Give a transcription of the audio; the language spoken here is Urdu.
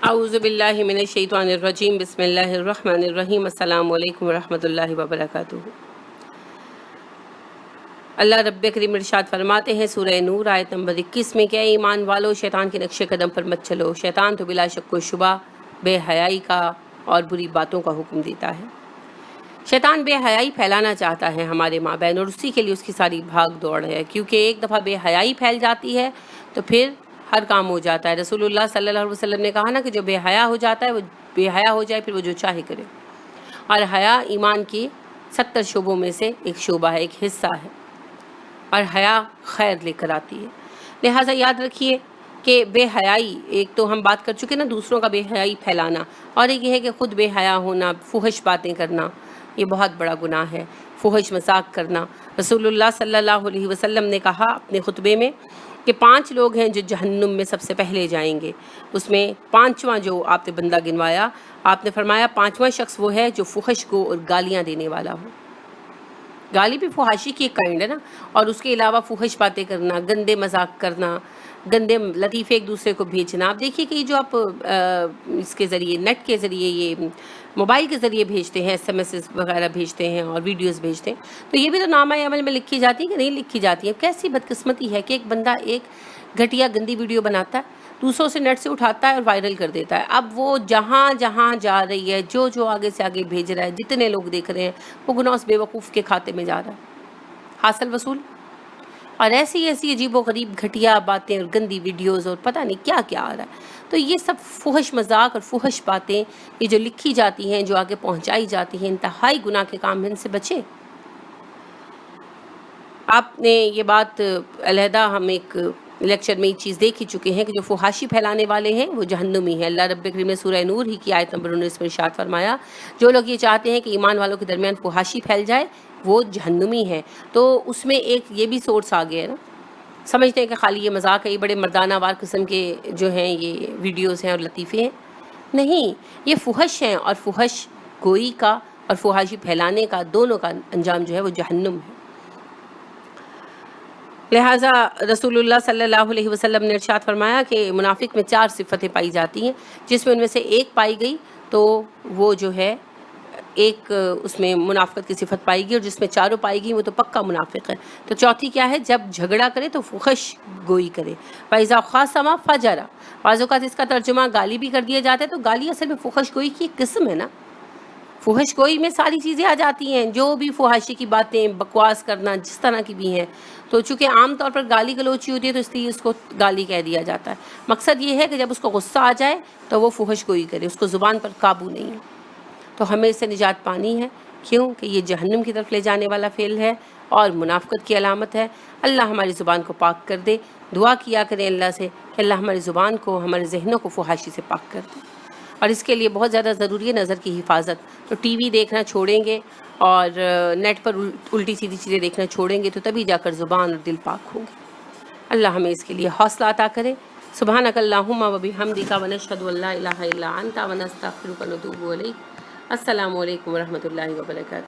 اعوذ باللہ من الشیطان الرجیم بسم اللہ الرحمن الرحیم السلام علیکم ورحمۃ اللہ وبرکاتہ۔ اللہ رب کریم ارشاد فرماتے ہیں سورہ نور آیت نمبر 21 میں کہ اے ایمان والو شیطان کے نقش قدم پر مت چلو، شیطان تو بلا شک و شبہ بے حیائی کا اور بری باتوں کا حکم دیتا ہے۔ شیطان بے حیائی پھیلانا چاہتا ہے ہمارے مابین، اور اسی کے لیے اس کی ساری بھاگ دوڑ ہے، کیونکہ ایک دفعہ بے حیائی پھیل جاتی ہے تو پھر ہر کام ہو جاتا ہے۔ رسول اللہ صلی اللہ علیہ وسلم نے کہا نا کہ جو بے حیا ہو جاتا ہے وہ بے حیا ہو جائے، پھر وہ جو چاہے کرے۔ اور حیا ایمان کی 70 شعبوں میں سے ایک شعبہ ہے، ایک حصہ ہے، اور حیا خیر لے کر آتی ہے۔ لہٰذا یاد رکھیے کہ بے حیائی، ایک تو ہم بات کر چکے نا دوسروں کا بے حیائی پھیلانا، اور ایک یہ ہے کہ خود بے حیا ہونا، فحش باتیں کرنا، یہ بہت بڑا گناہ ہے۔ فحش مذاق کرنا، رسول اللہ صلی اللہ علیہ وسلم نے کہا اپنے خطبے میں کہ 5 لوگ ہیں جو جہنم میں سب سے پہلے جائیں گے۔ اس میں 5واں جو آپ نے بندہ گنوایا، آپ نے فرمایا 5واں شخص وہ ہے جو فحش کو اور گالیاں دینے والا ہو۔ گالی بھی فحاشی کی ایک کائنڈ ہے نا، اور اس کے علاوہ فحش باتیں کرنا، گندے مذاق کرنا، گندے لطیفے ایک دوسرے کو بھیجنا۔ آپ دیکھیے کہ جو آپ اس کے ذریعے، نیٹ کے ذریعے، یہ موبائل کے ذریعے بھیجتے ہیں، SMS وغیرہ بھیجتے ہیں اور ویڈیوز بھیجتے ہیں، تو یہ بھی تو نامہ عمل میں لکھی جاتی ہے کہ نہیں لکھی جاتی ہے؟ کیسی بدقسمتی ہے کہ ایک بندہ ایک گھٹیا گندی ویڈیو بناتا ہے، دوسروں سے نیٹ سے اٹھاتا ہے اور وائرل کر دیتا ہے۔ اب وہ جہاں جہاں جا رہی ہے، جو آگے سے آگے بھیج رہا ہے، جتنے لوگ دیکھ رہے ہیں، وہ گناہ اس بے وقوف کے کھاتے میں جا رہا ہے، حاصل وصول۔ اور ایسی عجیب و غریب گھٹیا باتیں اور گندی ویڈیوز اور پتہ نہیں کیا کیا آ رہا ہے۔ تو یہ سب فحش مذاق اور فحش باتیں، یہ جو لکھی جاتی ہیں، جو آگے پہنچائی جاتی ہیں، انتہائی گناہ کے کام ہیں، ان سے بچیں۔ آپ نے یہ بات علیحدہ، ہم ایک لیکچر میں یہ چیز دیکھ ہی چکے ہیں کہ جو فحاشی پھیلانے والے ہیں وہ جہنمی ہیں۔ اللہ رب کریم نے سورہ نور ہی کی آیت نمبر 19 میں ارشاد فرمایا، جو لوگ یہ چاہتے ہیں کہ ایمان والوں کے درمیان فحاشی پھیل جائے وہ جہنمی ہیں۔ تو اس میں ایک یہ بھی سورس آ گیا ہے نا، سمجھتے ہیں کہ خالی یہ مذاق ہے، یہ بڑے مردانہ وار قسم کے جو ہیں یہ ویڈیوز ہیں اور لطیفے ہیں۔ نہیں، یہ فحش ہیں، اور فحش گوئی کا اور فحاشی پھیلانے کا، دونوں کا انجام جو ہے وہ جہنم ہے۔ لہٰذا رسول اللہ صلی اللہ علیہ وسلم نے ارشاد فرمایا کہ منافق میں 4 صفتیں پائی جاتی ہیں، جس میں ان میں سے ایک پائی گئی تو وہ جو ہے ایک اس میں منافقت کی صفت پائی گئی، اور جس میں 4 پائی گئی وہ تو پکا منافق ہے۔ تو چوتھی کیا ہے؟ جب جھگڑا کرے تو فحش گوئی کرے۔ فَإِذَا خَاصَمَ فَجَرَ، بعض اوقات اس کا ترجمہ گالی بھی کر دیا جاتا ہے، تو گالی اصل میں فحش گوئی کی ایک قسم ہے نا۔ فحش گوئی میں ساری چیزیں آ جاتی ہیں، جو بھی فحاشی کی باتیں، بکواس کرنا، جس طرح کی بھی ہیں۔ تو چونکہ عام طور پر گالی گلوچی ہوتی ہے تو اس لیے اس کو گالی کہہ دیا جاتا ہے۔ مقصد یہ ہے کہ جب اس کو غصہ آ جائے تو وہ فحش گوئی کرے، اس کو زبان پر قابو نہیں ہے۔ تو ہمیں اس سے نجات پانی ہے، کیوں کہ یہ جہنم کی طرف لے جانے والا فعل ہے اور منافقت کی علامت ہے۔ اللہ ہماری زبان کو پاک کر دے۔ دعا کیا کریں اللہ سے کہ اللہ ہماری زبان کو، ہمارے ذہنوں کو فحاشی سے پاک کر دے، اور اس کے لیے بہت زیادہ ضروری ہے نظر کی حفاظت۔ تو ٹی وی دیکھنا چھوڑیں گے اور نیٹ پر الٹی سیدھی چیزیں دیکھنا چھوڑیں گے تو تبھی جا کر زبان اور دل پاک ہوں گے۔ اللہ ہمیں اس کے لیے حوصلہ عطا کرے۔ سبحانک اللہم و بحمدک ونشہد ان لا الہ الا انت ونستغفرک ونتوب الیک۔ السلام علیکم ورحمۃ اللہ وبرکاتہ۔